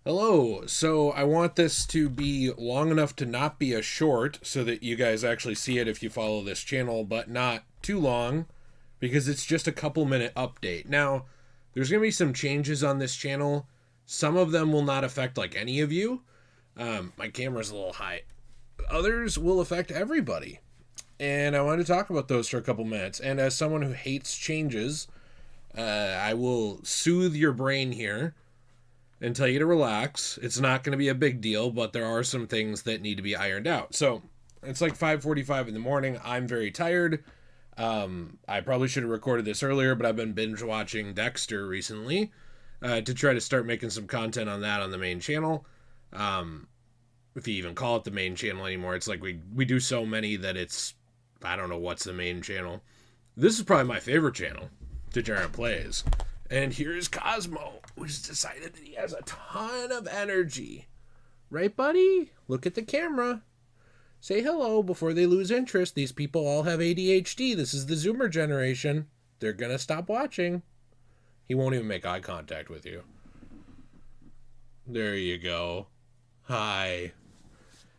Hello. So I want this to be long enough to not be a short so that you guys actually see it if you follow this channel, but not too long because it's just a couple minute update. Now, there's going to be some changes on this channel. Some of them will not affect like any of you. My camera's a little high. Others will affect everybody. And I wanted to talk about those for a couple minutes. And as someone who hates changes, I will soothe your brain here and tell you to relax. It's not going to be a big deal, but there are some things that need to be ironed out. So it's like 5:45 in the morning. I'm very tired. I probably should have recorded this earlier, but I've been binge watching Dexter recently to try to start making some content on that on the main channel. If you even call it the main channel anymore, it's like we do so many that I don't know what's the main channel. This is probably my favorite channel, Degenerate Plays. And here's Cosmo, who's decided that he has a ton of energy. Right, buddy? Look at the camera. Say hello before they lose interest. These people all have ADHD. This is the Zoomer generation. They're going to stop watching. He won't even make eye contact with you. There you go. Hi.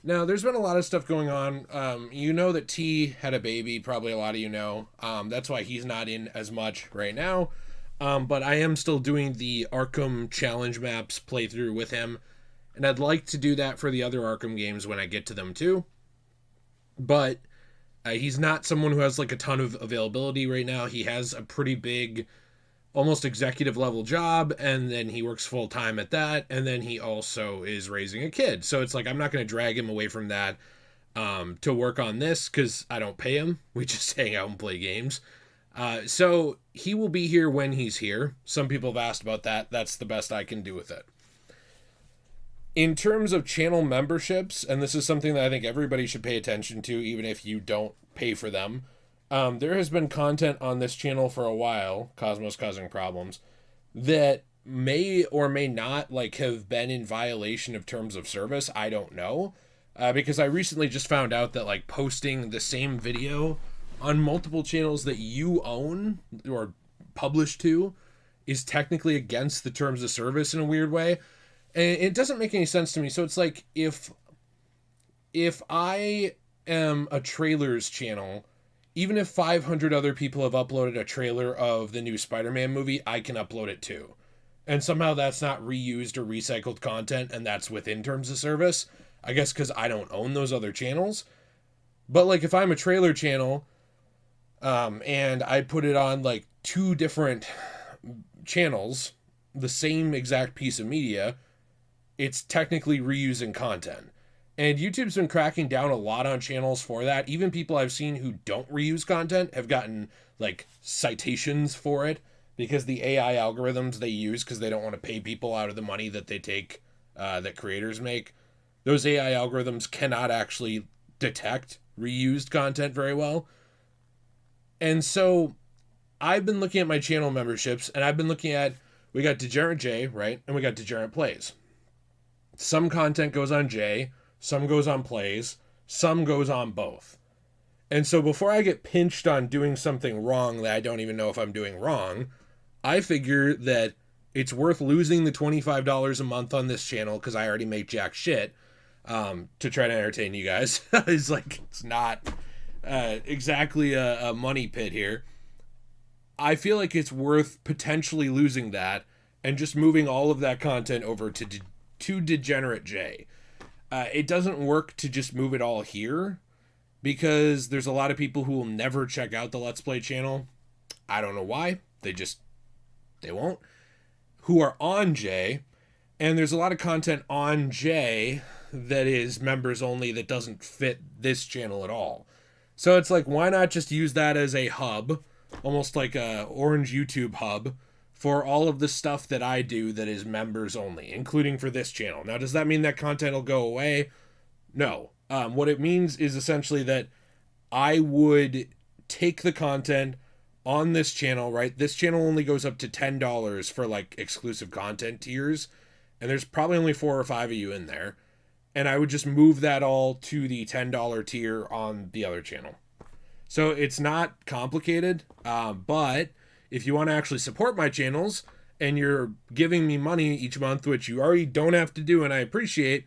Now, there's been a lot of stuff going on. You know that T had a baby. Probably a lot of you know. That's why he's not in as much right now. But I am still doing the Arkham challenge maps playthrough with him. And I'd like to do that for the other Arkham games when I get to them too. But he's not someone who has like a ton of availability right now. He has a pretty big, almost executive level job. And then he works full time at that. And then he also is raising a kid. So it's like, I'm not going to drag him away from that to work on this because I don't pay him. We just hang out and play games. So he will be here when he's here. Some people have asked about that. That's the best I can do with it. In terms of channel memberships, and this is something that I think everybody should pay attention to, even if you don't pay for them. There has been content on this channel for a while, Cosmos Causing Problems, that may or may not like have been in violation of terms of service. I don't know. Because I recently just found out that like posting the same video on multiple channels that you own or publish to is technically against the terms of service in a weird way. And it doesn't make any sense to me. So it's like if I am a trailers channel, even if 500 other people have uploaded a trailer of the new Spider-Man movie, I can upload it too. And somehow that's not reused or recycled content, and that's within terms of service. I guess because I don't own those other channels. But like if I'm a trailer channel, and I put it on like two different channels, the same exact piece of media, it's technically reusing content. And YouTube's been cracking down a lot on channels for that. Even people I've seen who don't reuse content have gotten like citations for it because the AI algorithms they use, because they don't want to pay people out of the money that they take, that creators make, those AI algorithms cannot actually detect reused content very well. And so I've been looking at my channel memberships, and I've been looking at, we got Degenerate Jay, right? And we got Degenerate Plays. Some content goes on Jay, some goes on Plays, some goes on both. And so before I get pinched on doing something wrong that I don't even know if I'm doing wrong, I figure that it's worth losing the $25 a month on this channel because I already make jack shit to try to entertain you guys. It's not exactly a money pit here. I feel like it's worth potentially losing that and just moving all of that content over to Degenerate Jay. It doesn't work to just move it all here because there's a lot of people who will never check out the Let's Play channel. I don't know why. They won't. Who are on Jay. And there's a lot of content on Jay that is members only that doesn't fit this channel at all. So it's like, why not just use that as a hub, almost like a Orange YouTube hub, for all of the stuff that I do that is members only, including for this channel. Now, does that mean that content will go away? No. What it means is essentially that I would take the content on this channel, right? This channel only goes up to $10 for like exclusive content tiers, and there's probably only 4 or 5 of you in there. And I would just move that all to the $10 tier on the other channel. So it's not complicated, but if you want to actually support my channels and you're giving me money each month, which you already don't have to do, and I appreciate,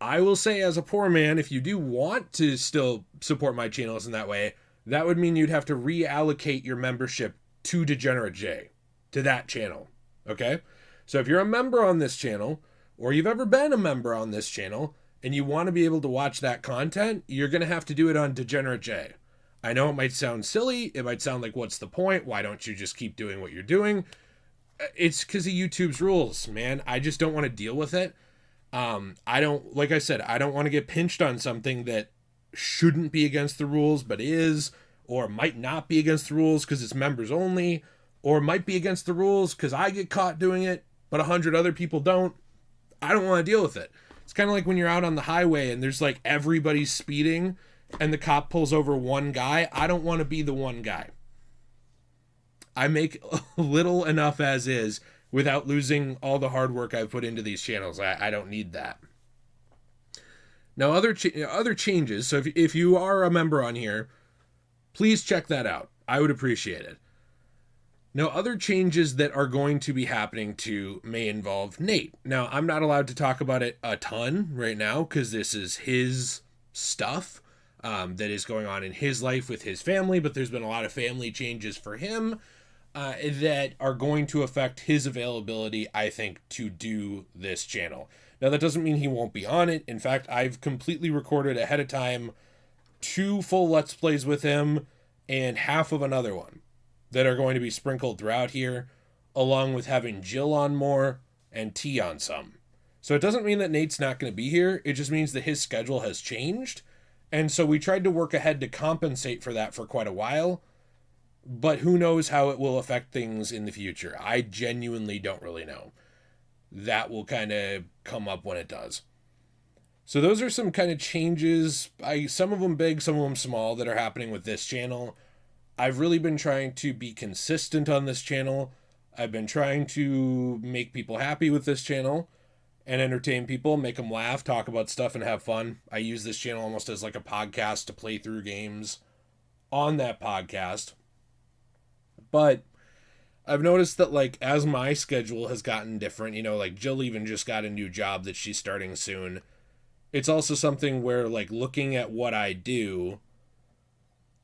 I will say as a poor man, if you do want to still support my channels in that way, that would mean you'd have to reallocate your membership to Degenerate Jay, to that channel. Okay? So if you're a member on this channel, or you've ever been a member on this channel, and you want to be able to watch that content, you're going to have to do it on Degenerate Jay. I know it might sound silly. It might sound like, what's the point? Why don't you just keep doing what you're doing? It's because of YouTube's rules, man. I just don't want to deal with it. I don't, like I said, I don't want to get pinched on something that shouldn't be against the rules, but is, or might not be against the rules because it's members only, or might be against the rules because I get caught doing it, but 100 other people don't. I don't want to deal with it. It's kind of like when you're out on the highway and there's like everybody's speeding and the cop pulls over one guy. I don't want to be the one guy. I make little enough as is without losing all the hard work I've put into these channels. I don't need that. Now, other changes. So if you are a member on here, please check that out. I would appreciate it. Now, other changes that are going to be happening to may involve Nate. Now, I'm not allowed to talk about it a ton right now because this is his stuff that is going on in his life with his family, but there's been a lot of family changes for him that are going to affect his availability, I think, to do this channel. Now, that doesn't mean he won't be on it. In fact, I've completely recorded ahead of time 2 full Let's Plays with him and half of another one that are going to be sprinkled throughout here, along with having Jill on more and T on some. So it doesn't mean that Nate's not going to be here. It just means that his schedule has changed. And so we tried to work ahead to compensate for that for quite a while. But who knows how it will affect things in the future. I genuinely don't really know. That will kind of come up when it does. So those are some kind of changes, some of them big, some of them small, that are happening with this channel. I've really been trying to be consistent on this channel. I've been trying to make people happy with this channel and entertain people, make them laugh, talk about stuff, and have fun. I use this channel almost as like a podcast to play through games on that podcast. But I've noticed that, like, as my schedule has gotten different, you know, like Jill even just got a new job that she's starting soon. It's also something where, like, looking at what I do,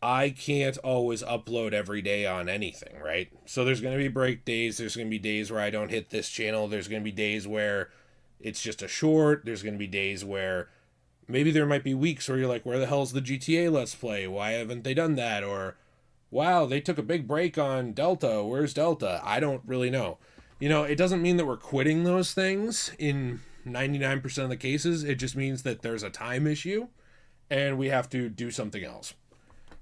I can't always upload every day on anything, right? So there's going to be break days. There's going to be days where I don't hit this channel. There's going to be days where it's just a short. There's going to be days where maybe there might be weeks where you're like, where the hell's the GTA Let's Play? Why haven't they done that? Or, wow, they took a big break on Delta. Where's Delta? I don't really know. You know, it doesn't mean that we're quitting those things in 99% of the cases. It just means that there's a time issue and we have to do something else.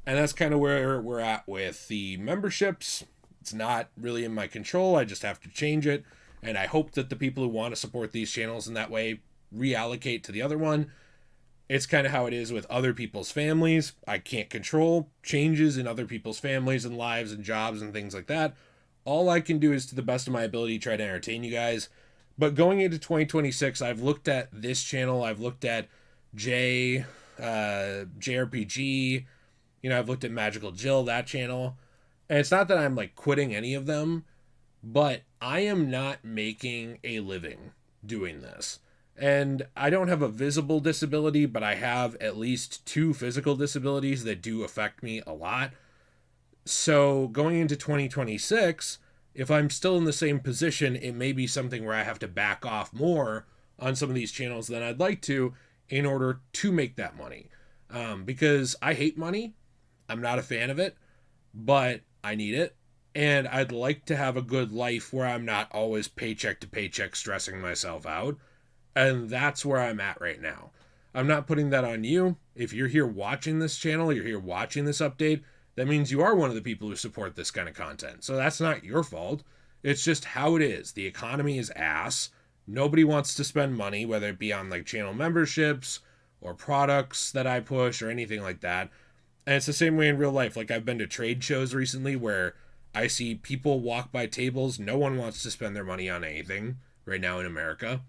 And that's kind of where we're at with the memberships. It's not really in my control. I just have to change it. And I hope that the people who want to support these channels in that way reallocate to the other one. It's kind of how it is with other people's families. I can't control changes in other people's families and lives and jobs and things like that. All I can do is, to the best of my ability, try to entertain you guys. But going into 2026, I've looked at this channel. I've looked at Jay, JayRPG. You know, I've looked at Magical Jill, that channel. And it's not that I'm, like, quitting any of them, but I am not making a living doing this. And I don't have a visible disability, but I have at least 2 physical disabilities that do affect me a lot. So going into 2026, if I'm still in the same position, it may be something where I have to back off more on some of these channels than I'd like to in order to make that money. Because I hate money. I'm not a fan of it, but I need it. And I'd like to have a good life where I'm not always paycheck to paycheck stressing myself out. And that's where I'm at right now. I'm not putting that on you. If you're here watching this channel, you're here watching this update, that means you are one of the people who support this kind of content. So that's not your fault. It's just how it is. The economy is ass. Nobody wants to spend money, whether it be on like channel memberships or products that I push or anything like that. And it's the same way in real life. Like, I've been to trade shows recently where I see people walk by tables. No one wants to spend their money on anything right now in America.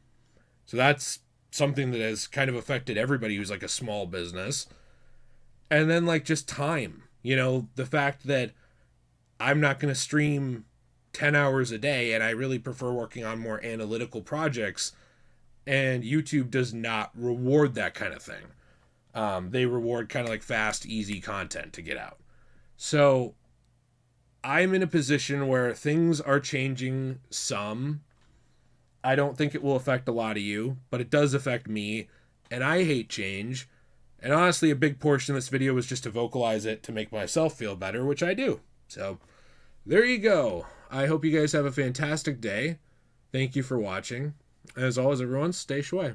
So that's something that has kind of affected everybody who's like a small business. And then like just time, you know, the fact that I'm not going to stream 10 hours a day, and I really prefer working on more analytical projects, and YouTube does not reward that kind of thing. They reward kind of like fast, easy content to get out. So I'm in a position where things are changing some. I don't think it will affect a lot of you, but it does affect me, and I hate change. And honestly, a big portion of this video was just to vocalize it to make myself feel better, which I do. So there you go. I hope you guys have a fantastic day. Thank you for watching. As always, everyone, stay shui.